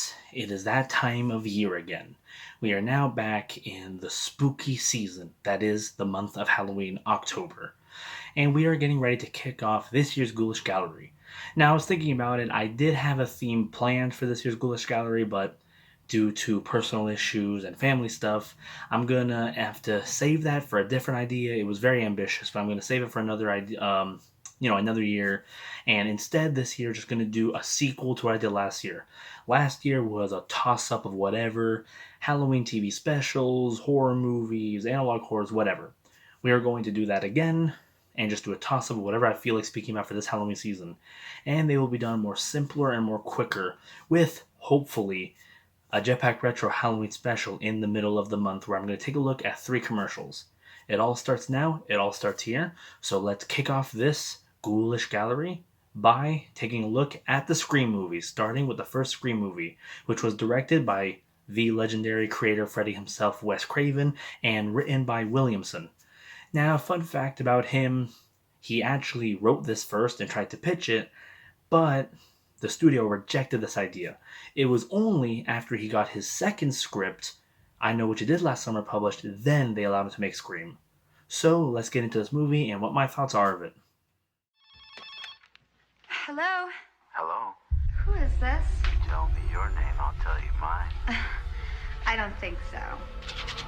Yes, it is that time of year again. We are now back in the spooky season, that is the month of Halloween, October. And we are getting ready to kick off this year's Ghoulish Gallery. Now, I was thinking about it, I did have a theme planned for this year's Ghoulish Gallery, but due to personal issues and family stuff, I'm gonna have to save that for a different idea. It was very ambitious, but I'm gonna save it for another idea, another year. And instead, this year, just gonna do a sequel to what I did last year. Last year was a toss up of whatever Halloween TV specials, horror movies, analog horrors, whatever. We are going to do that again and just do a toss up of whatever I feel like speaking about for this Halloween season. And they will be done more simpler and more quicker with, hopefully, a Jetpack Retro Halloween special in the middle of the month where I'm going to take a look at 3 commercials. It all starts now, it all starts here, so let's kick off this Ghoulish Gallery by taking a look at the Scream movies, starting with the first Scream movie, which was directed by the legendary creator Freddy himself, Wes Craven, and written by Williamson. Now, fun fact about him, he actually wrote this first and tried to pitch it, but the studio rejected this idea. It was only after he got his second script, I Know What You Did Last Summer, published, then they allowed him to make Scream. So let's get into this movie and what my thoughts are of it. Hello? Hello? Who is this? You tell me your name, I'll tell you mine. I don't think so.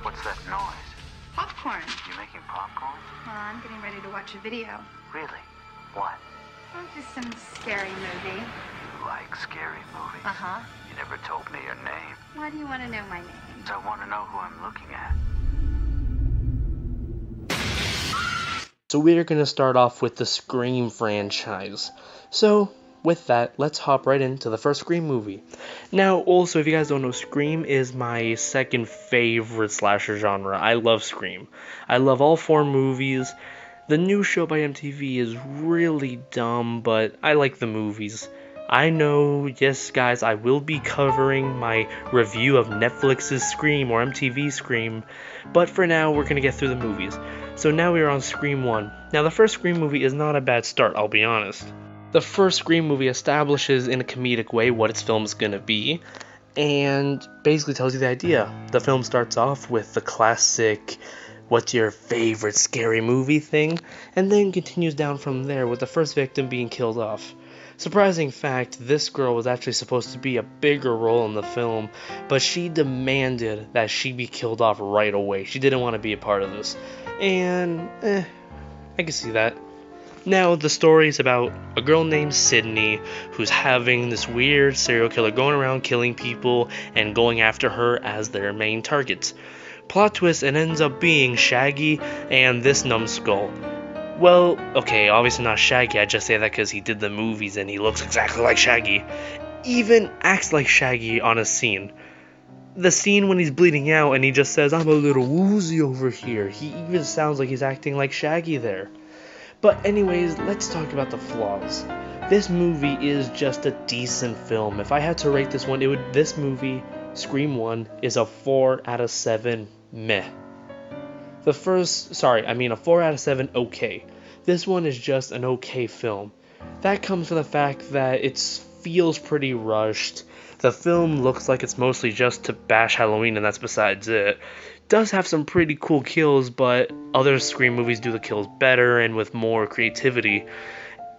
What's that noise? Popcorn. You making popcorn? Well, I'm getting ready to watch a video. Really? What? Oh, just some scary movie. You like scary movies? Uh-huh. You never told me your name. Why do you want to know my name? So I want to know who I'm looking at. So we're going to start off with the Scream franchise. So with that, let's hop right into the first Scream movie. Now, also, if you guys don't know, Scream is my second favorite slasher genre. I love Scream. I love all 4 movies. The new show by MTV is really dumb, but I like the movies. I know, yes guys, I will be covering my review of Netflix's Scream or MTV's Scream, but for now we're going to get through the movies. So now we are on Scream 1. Now the first Scream movie is not a bad start, I'll be honest. The first Scream movie establishes in a comedic way what its film is going to be, and basically tells you the idea. The film starts off with the classic, what's your favorite scary movie thing, and then continues down from there with the first victim being killed off. Surprising fact, this girl was actually supposed to be a bigger role in the film, but she demanded that she be killed off right away. She didn't want to be a part of this. And, I can see that. Now, the story is about a girl named Sydney who's having this weird serial killer going around killing people and going after her as their main targets. Plot twist, it ends up being Shaggy and this numbskull. Well, okay, obviously not Shaggy, I just say that because he did the movies and he looks exactly like Shaggy. Even acts like Shaggy on a scene. The scene when he's bleeding out and he just says, "I'm a little woozy over here." He even sounds like he's acting like Shaggy there. But anyways, let's talk about the flaws. This movie is just a decent film. If I had to rate this one, this movie, Scream 1, is a 4 out of 7 meh. A 4 out of 7 okay. This one is just an okay film. That comes from the fact that it feels pretty rushed. The film looks like it's mostly just to bash Halloween and that's besides it. Does have some pretty cool kills, but other Scream movies do the kills better and with more creativity.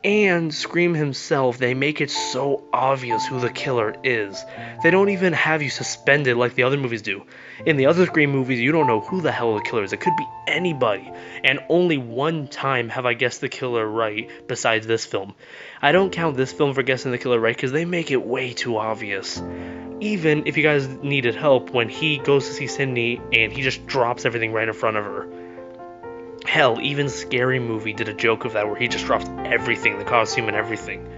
And Scream himself, they make it so obvious who the killer is. They don't even have you suspended like the other movies do. In the other Scream movies, you don't know who the hell the killer is. It could be anybody. And only one time have I guessed the killer right besides this film. I don't count this film for guessing the killer right because they make it way too obvious. Even if you guys needed help when he goes to see Sydney and he just drops everything right in front of her. Hell, even Scary Movie did a joke of that where he just drops everything, the costume and everything.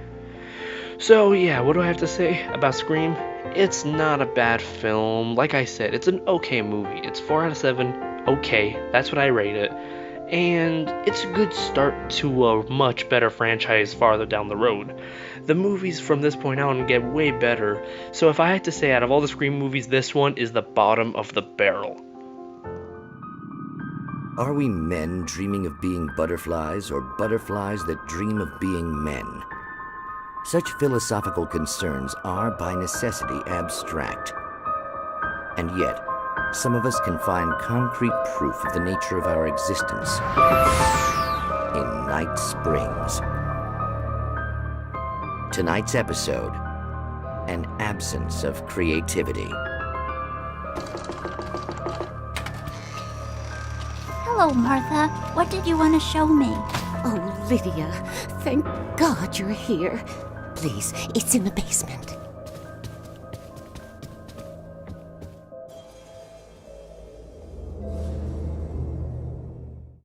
So yeah, what do I have to say about Scream? It's not a bad film. Like I said, it's an okay movie. It's 4 out of 7, okay, that's what I rate it. And it's a good start to a much better franchise farther down the road. The movies from this point on get way better, so if I had to say out of all the Scream movies, this one is the bottom of the barrel. Are we men dreaming of being butterflies, or butterflies that dream of being men? Such philosophical concerns are by necessity abstract. And yet, some of us can find concrete proof of the nature of our existence in Night Springs. Tonight's episode, an absence of creativity. Hello, Martha. What did you want to show me? Oh, Lydia, thank God you're here. Please, it's in the basement.